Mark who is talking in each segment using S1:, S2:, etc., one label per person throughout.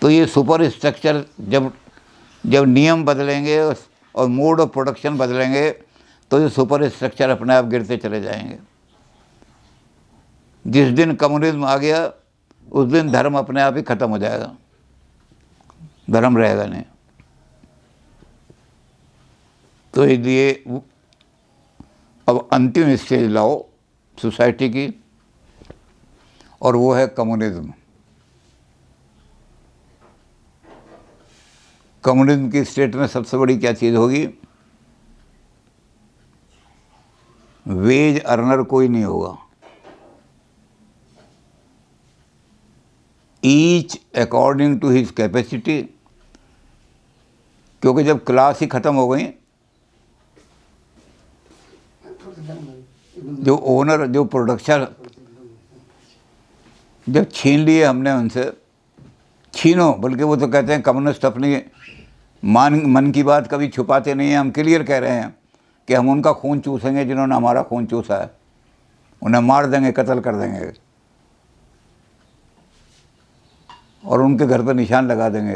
S1: तो ये super structure जब जब नियम बदलेंगे और मोड ऑफ प्रोडक्शन बदलेंगे तो ये सुपर स्ट्रक्चर अपने आप गिरते चले जाएंगे। जिस दिन कम्युनिज्म आ गया उस दिन धर्म अपने आप ही खत्म हो जाएगा, धर्म रहेगा नहीं। तो इसलिए अब अंतिम स्टेज लाओ सोसाइटी की, और वो है कम्युनिज्म। कम्युनिज्म की स्टेट में सबसे बड़ी क्या चीज़ होगी? वेज अर्नर कोई नहीं होगा, each according to his capacity. क्योंकि जब क्लास ही ख़त्म हो गई, जो ओनर, जो प्रोडक्शन जब छीन लिए हमने उनसे, छीनो, बल्कि वो तो कहते हैं कम्युनिस्ट अपनी मन की बात कभी छुपाते नहीं हैं। हम क्लियर कह रहे हैं कि हम उनका खून चूसेंगे जिन्होंने हमारा खून चूसा है, उन्हें मार देंगे, कत्ल कर देंगे, और उनके घर पर निशान लगा देंगे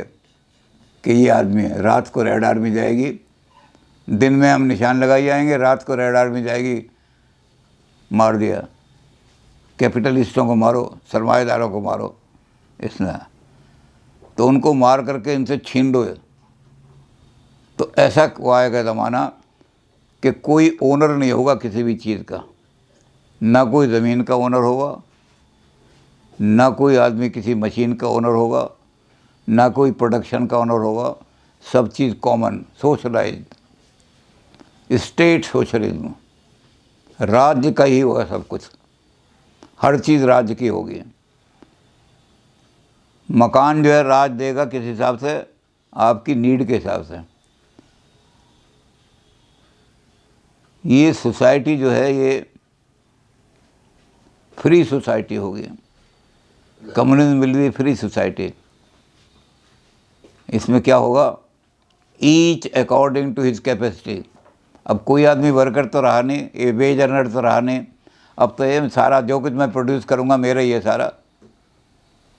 S1: कि ये आदमी है। रात को रेड आर्मी जाएगी, दिन में हम निशान लगाई जाएंगे, रात को रेड आर्मी जाएगी, मार दिया, कैपिटलिस्टों को मारो, सरमाएदारों को मारो। इसमें तो उनको मार करके इनसे छीन लो। तो ऐसा आएगा ज़माना कि कोई ओनर नहीं होगा किसी भी चीज़ का, ना कोई ज़मीन का ओनर होगा, ना कोई आदमी किसी मशीन का ओनर होगा, ना कोई प्रोडक्शन का ओनर होगा। सब चीज़ कॉमन, सोशलाइज्ड, स्टेट सोशलिज्म, राज्य का ही होगा सब कुछ, हर चीज़ राज्य की होगी। मकान जो है राज्य देगा किस हिसाब से? आपकी नीड के हिसाब से। ये सोसाइटी जो है ये फ्री सोसाइटी होगी, communism will be free society. इसमें क्या होगा? Each according to his capacity. अब कोई आदमी वर्कर तो रहा नहीं, ये वेज अर्नर तो रहा नहीं, अब तो ये सारा जो कुछ मैं प्रोड्यूस करूँगा मेरा ही है सारा,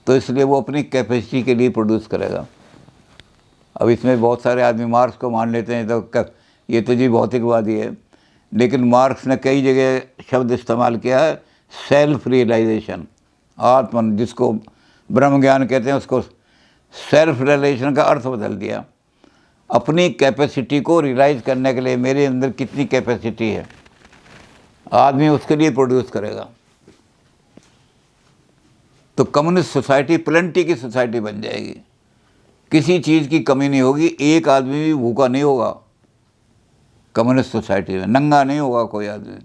S1: तो इसलिए वो अपनी कैपेसिटी के लिए प्रोड्यूस करेगा। अब इसमें बहुत सारे आदमी मार्क्स को मान लेते हैं, तो ये तो जी भौतिकवादी है, लेकिन मार्क्स ने कई जगह शब्द इस्तेमाल किया है, सेल्फ रियलाइजेशन, आत्मन, जिसको ब्रह्म ज्ञान कहते हैं, उसको सेल्फ रियलाइजेशन का अर्थ बदल दिया। अपनी कैपेसिटी को रियलाइज करने के लिए मेरे अंदर कितनी कैपेसिटी है, आदमी उसके लिए प्रोड्यूस करेगा। तो कम्युनिस्ट सोसाइटी प्लेंटी की सोसाइटी बन जाएगी, किसी चीज़ की कमी नहीं होगी, एक आदमी भी भूखा नहीं होगा कम्युनिस्ट सोसाइटी में, नंगा नहीं होगा कोई आदमी,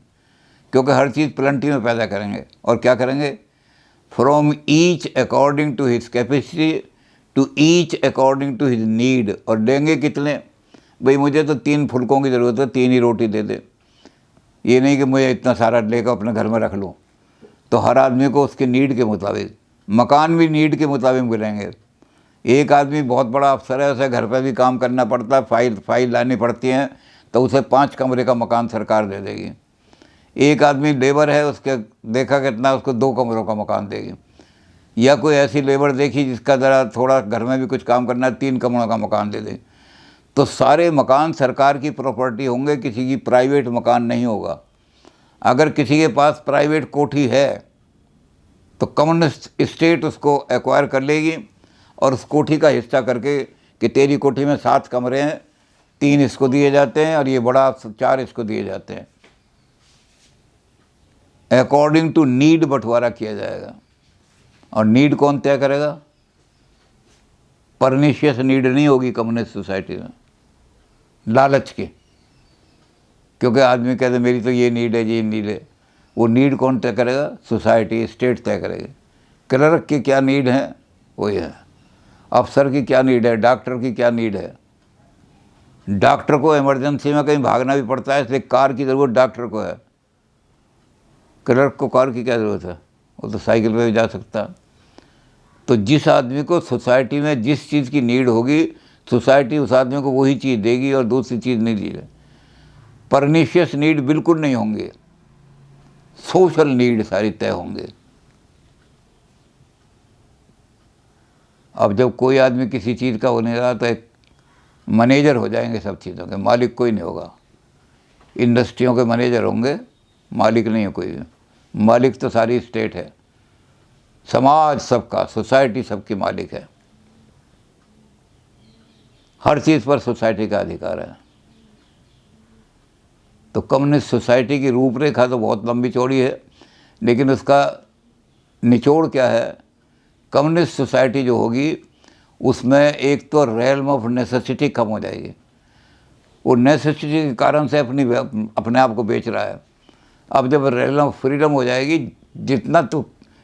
S1: क्योंकि हर चीज़ प्लेंटी में पैदा करेंगे। और क्या करेंगे? From each according to his capacity to each according to his need. और देंगे कितने? भाई मुझे तो 3 फुलकों की ज़रूरत है, 3 ही रोटी दे दे, ये नहीं कि मुझे इतना सारा लेकर अपने घर में रख लूँ। तो हर आदमी को उसके नीड के मुताबिक, मकान भी नीड के मुताबिक मिलेंगे। एक आदमी बहुत बड़ा अफसर है, उसे घर पर भी काम करना पड़ता है, फाइल लानी पड़ती हैं, तो उसे 5 कमरे का मकान सरकार दे देगी। एक आदमी लेबर है, उसके देखा कितना, उसको 2 कमरों का मकान देगी। या कोई ऐसी लेबर देखी जिसका ज़रा थोड़ा घर में भी कुछ काम करना है, 3 कमरों का मकान दे दे। तो सारे मकान सरकार की प्रॉपर्टी होंगे, किसी की प्राइवेट मकान नहीं होगा। अगर किसी के पास प्राइवेट कोठी है तो कम्युनिस्ट स्टेट उसको एक्वायर कर लेगी और उस कोठी का हिस्सा करके कि तेरी कोठी में 7 कमरे हैं, 3 इसको दिए जाते हैं और ये बड़ा 4 इसको दिए जाते हैं। अकॉर्डिंग टू नीड बंटवारा किया जाएगा। और नीड कौन तय करेगा? परनिशियस नीड नहीं होगी कम्युनिस्ट सोसाइटी में, लालच की, क्योंकि आदमी कहते मेरी तो ये नीड है, ये नीड है। वो नीड कौन तय करेगा? सोसाइटी, स्टेट तय करेगी। क्लर्क की क्या नीड है वही है, अफसर की क्या नीड है, डॉक्टर की क्या नीड है। डॉक्टर को इमरजेंसी में कहीं भागना भी पड़ता है, इसलिए कार की ज़रूरत डॉक्टर को है, क्लर्क को कार की क्या ज़रूरत है, वो तो साइकिल पे भी जा सकता है। तो जिस आदमी को सोसाइटी में जिस चीज़ की नीड होगी, सोसाइटी उस आदमी को वही चीज़ देगी और दूसरी चीज़ नहीं देगी। परनिशियस नीड बिल्कुल नहीं होंगे, सोशल नीड सारी तय होंगे। अब जब कोई आदमी किसी चीज़ का हो नहीं रहा तो एक मैनेजर हो जाएंगे सब चीज़ों के, मालिक कोई नहीं होगा। इंडस्ट्रियों के मैनेजर होंगे, मालिक नहीं है कोई भी। मालिक तो सारी स्टेट है, समाज सबका, सोसाइटी सबकी मालिक है। हर चीज़ पर सोसाइटी का अधिकार है। तो कम्युनिस्ट सोसाइटी की रूपरेखा तो बहुत लंबी चौड़ी है, लेकिन उसका निचोड़ क्या है? कम्युनिस्ट सोसाइटी जो होगी उसमें एक तो रेल्म ऑफ नेसेसिटी कम हो जाएगी। वो नेसेसिटी के कारण से अपने आप को बेच रहा है। अब जब रेल्म ऑफ फ्रीडम हो जाएगी,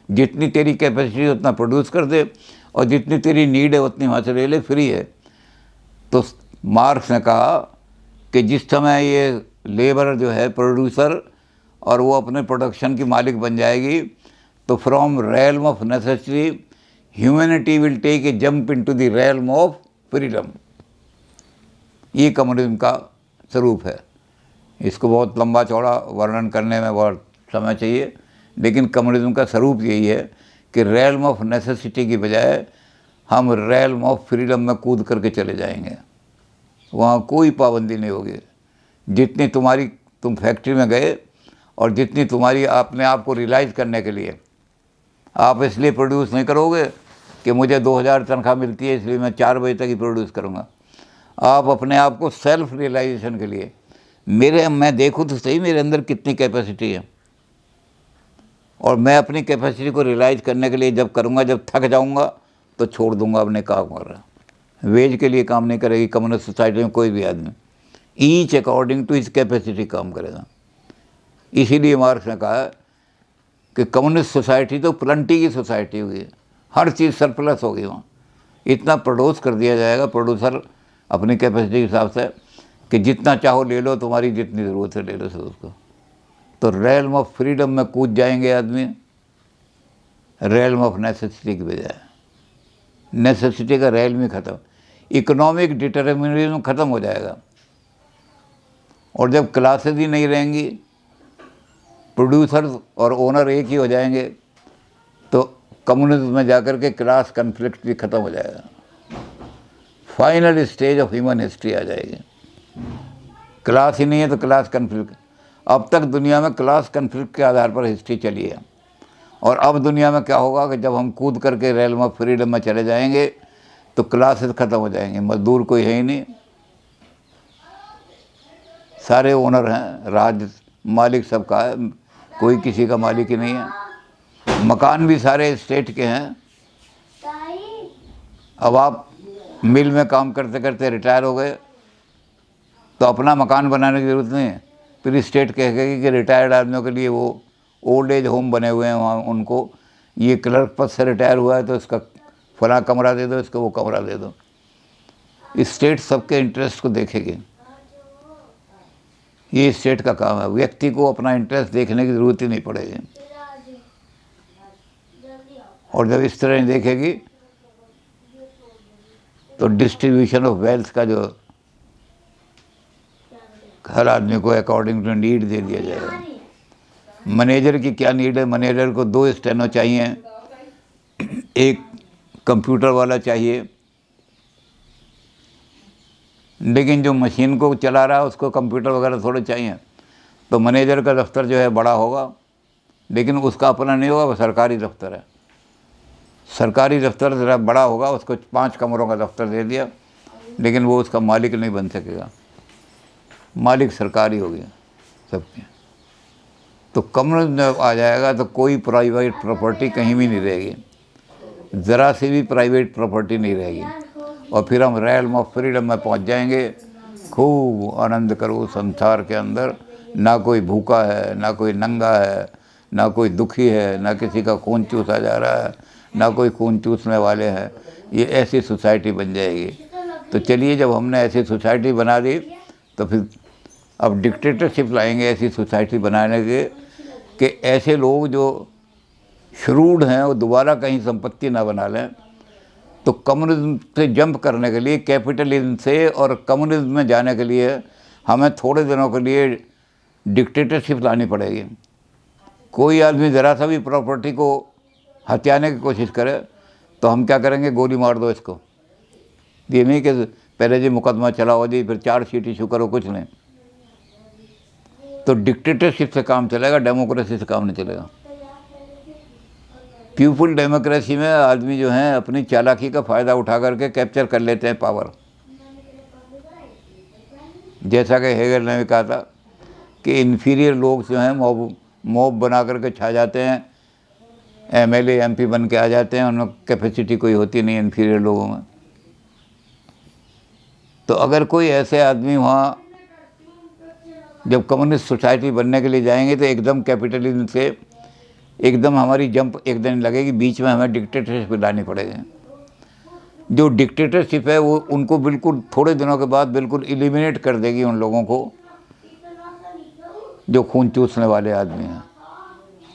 S1: जितनी तेरी कैपेसिटी उतना प्रोड्यूस कर दे और जितनी तेरी नीड है उतनी वहाँ से ले ले, फ्री है। तो मार्क्स ने कहा कि जिस समय ये लेबर जो है प्रोड्यूसर और वो अपने प्रोडक्शन की मालिक बन जाएगी, तो from realm of necessity humanity will take a jump into the realm of freedom. ये कम्युनिज्म का स्वरूप है। इसको बहुत लंबा चौड़ा वर्णन करने में बहुत समय चाहिए, लेकिन कम्युनिज्म का स्वरूप यही है कि रेल्म ऑफ नेसेसिटी की बजाय हम रेल्म ऑफ फ्रीडम में कूद करके चले जाएंगे। वहाँ कोई पाबंदी नहीं होगी। जितनी तुम फैक्ट्री में गए और जितनी तुम्हारी अपने आप को रियलाइज़ करने के लिए आप इसलिए प्रोड्यूस नहीं करोगे कि मुझे 2000 तनख्वाह मिलती है इसलिए मैं 4 बजे तक ही प्रोड्यूस करूँगा। आप अपने आप को सेल्फ रियलाइजेशन के लिए, मैं देखूँ तो सही मेरे अंदर कितनी कैपेसिटी है, और मैं अपनी कैपेसिटी को रियलाइज़ करने के लिए जब करूँगा, जब थक जाऊँगा तो छोड़ दूँगा अपने काम कर। वेज के लिए काम नहीं करेगी कम्युनिस्ट सोसाइटी में कोई भी आदमी, each according to his capacity काम करेगा। इसीलिए मार्क्स ने कहा कि कम्युनिस्ट सोसाइटी तो प्लंटी की सोसाइटी हुई है, हर चीज़ सरप्लस होगी वहाँ। इतना प्रोड्यूस कर दिया जाएगा, प्रोड्यूसर अपनी कैपेसिटी के हिसाब से, कि जितना चाहो ले लो, तुम्हारी जितनी ज़रूरत है ले लो सब उसको। तो रेल्म ऑफ फ्रीडम में कूद जाएंगे आदमी, रेल्म ऑफ नेसेसिटी की बजाय। नेसेसिटी का रेल्म ही ख़त्म, इकोनॉमिक डिटर्मिनिज्म ख़त्म हो जाएगा। और जब क्लासेस ही नहीं रहेंगी, प्रोड्यूसर और ओनर एक ही हो जाएंगे, तो कम्युनिज्म में जाकर के क्लास कन्फ्लिक्ट भी ख़त्म हो जाएगा। Final stage of human history आ जाएगी। क्लास ही नहीं है तो क्लास कन्फ्लिक्ट। अब तक दुनिया में क्लास कन्फ्लिक्ट के आधार पर हिस्ट्री चली है, और अब दुनिया में क्या होगा कि जब हम कूद करके रेल्म ऑफ फ्रीडम में चले जाएंगे तो क्लासेस ख़त्म हो जाएंगे। मजदूर कोई है ही नहीं, सारे ओनर हैं, राज मालिक सबका है, कोई किसी का मालिक ही नहीं है। मकान भी सारे स्टेट के हैं। अब आप मिल में काम करते करते रिटायर हो गए तो अपना मकान बनाने की ज़रूरत नहीं है, फिर स्टेट कहेगी कि रिटायर्ड आदमियों के लिए वो ओल्ड एज होम बने हुए हैं वहाँ, उनको ये क्लर्क पद से रिटायर हुआ है तो इसका फला कमरा दे दो, इसको वो कमरा दे दो। स्टेट सबके इंटरेस्ट को देखेगी, ये स्टेट का काम है। व्यक्ति को अपना इंटरेस्ट देखने की ज़रूरत ही नहीं पड़ेगी। और जब इस तरह नहीं देखेगी तो डिस्ट्रीब्यूशन ऑफ वेल्थ का जो हर आदमी को अकॉर्डिंग टू नीड दे दिया जाएगा। मैनेजर की क्या नीड है? मैनेजर को 2 स्टेनो चाहिए, एक कंप्यूटर वाला चाहिए, लेकिन जो मशीन को चला रहा है उसको कंप्यूटर वगैरह थोड़े चाहिए। तो मैनेजर का दफ्तर जो है बड़ा होगा, लेकिन उसका अपना नहीं होगा, वो सरकारी दफ्तर है। सरकारी दफ्तर ज़रा बड़ा होगा, उसको 5 कमरों का दफ्तर दे दिया, लेकिन वो उसका मालिक नहीं बन सकेगा। मालिक सरकारी हो गया सबके। तो कम्युनिज्म आ जाएगा तो कोई प्राइवेट प्रॉपर्टी कहीं भी नहीं रहेगी, ज़रा सी भी प्राइवेट प्रॉपर्टी नहीं रहेगी। और फिर हम रेल्म ऑफ फ्रीडम में पहुंच जाएंगे। खूब आनंद करो संसार के अंदर, ना कोई भूखा है, ना कोई नंगा है, ना कोई दुखी है, ना किसी का खून चूसा जा रहा है, ना कोई खून चूसने वाले हैं। ये ऐसी सोसाइटी बन जाएगी। तो चलिए, जब हमने ऐसी सोसाइटी बना दी तो फिर अब डिक्टेटरशिप लाएंगे ऐसी सोसाइटी बनाने के कि ऐसे लोग जो श्रूड हैं वो दोबारा कहीं संपत्ति ना बना लें। तो कम्युनिज्म से जंप करने के लिए, कैपिटलिज्म से और कम्युनिज्म में जाने के लिए हमें थोड़े दिनों के लिए डिक्टेटरशिप लानी पड़ेगी। कोई आदमी ज़रा सा भी प्रॉपर्टी को हथियाने की कोशिश करे तो हम क्या करेंगे, गोली मार दो इसको। ये नहीं कि पहले जी मुकदमा चलाओ जी, फिर चार्जशीट इशू करो, कुछ नहीं। तो डिक्टेटरशिप से काम चलेगा, डेमोक्रेसी से काम नहीं चलेगा। पीपुल डेमोक्रेसी में आदमी जो है अपनी चालाकी का फ़ायदा उठा करके कैप्चर कर लेते हैं पावर। जैसा कि हेगल ने भी कहा था कि इन्फीरियर लोग जो हैं मॉब बना करके छा जाते हैं, एमएलए एमपी बन के आ जाते हैं, उनमें कैपेसिटी कोई होती नहीं इन्फीरियर लोगों में। तो अगर कोई ऐसे आदमी वहाँ जब कम्युनिस्ट सोसाइटी बनने के लिए जाएंगे तो एकदम कैपिटलिज्म से एकदम हमारी जंप एक दिन लगेगी, बीच में हमें डिक्टेटरशिप लानी पड़ेगी। जो डिक्टेटरशिप है वो उनको बिल्कुल थोड़े दिनों के बाद बिल्कुल एलिमिनेट कर देगी, उन लोगों को जो खून चूसने वाले आदमी हैं।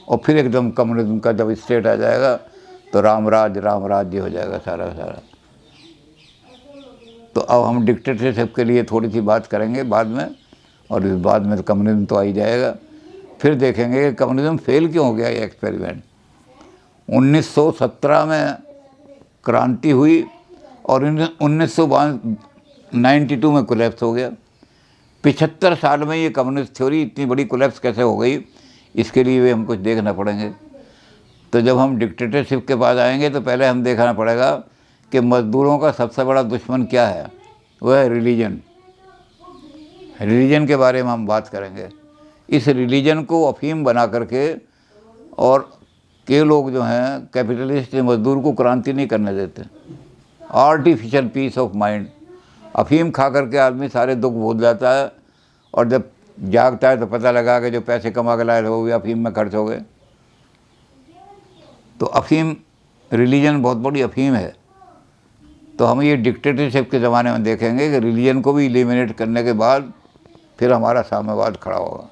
S1: और फिर एकदम कम्युनिज्म का जब स्टेट आ जाएगा तो राम राज्य हो जाएगा सारा सारा। तो अब हम डिक्टेटरशिप के लिए थोड़ी सी बात करेंगे बाद में, और इस बाद में तो कम्युनिज्म तो आ ही जाएगा। फिर देखेंगे कि कम्युनिज्म फेल क्यों हो गया ये एक्सपेरिमेंट। 1917 में क्रांति हुई और 1992 में कोलैप्स हो गया। 75 साल में ये कम्युनिस्ट थ्योरी इतनी बड़ी कोलैप्स कैसे हो गई, इसके लिए भी हम कुछ देखना पड़ेंगे। तो जब हम डिक्टेटरशिप के पास आएंगे तो पहले हम देखना पड़ेगा कि मज़दूरों का सबसे बड़ा दुश्मन क्या है, वह है रिलीजन। रिलीजन के बारे में हम बात करेंगे। इस रिलीजन को अफीम बना करके, और के लोग जो हैं कैपिटलिस्ट मज़दूर को क्रांति नहीं करने देते। आर्टिफिशियल पीस ऑफ माइंड, अफीम खा करके आदमी सारे दुख भूल जाता है, और जब जागता है तो पता लगा कि जो पैसे कमा के लाए थे वो भी अफीम में खर्च हो गए। तो अफीम, रिलीजन बहुत बड़ी अफीम है। तो हम ये डिक्टेटरशिप के ज़माने में देखेंगे कि रिलीजन को भी एलिमिनेट करने के बाद फिर हमारा साम्यवाद खड़ा होगा।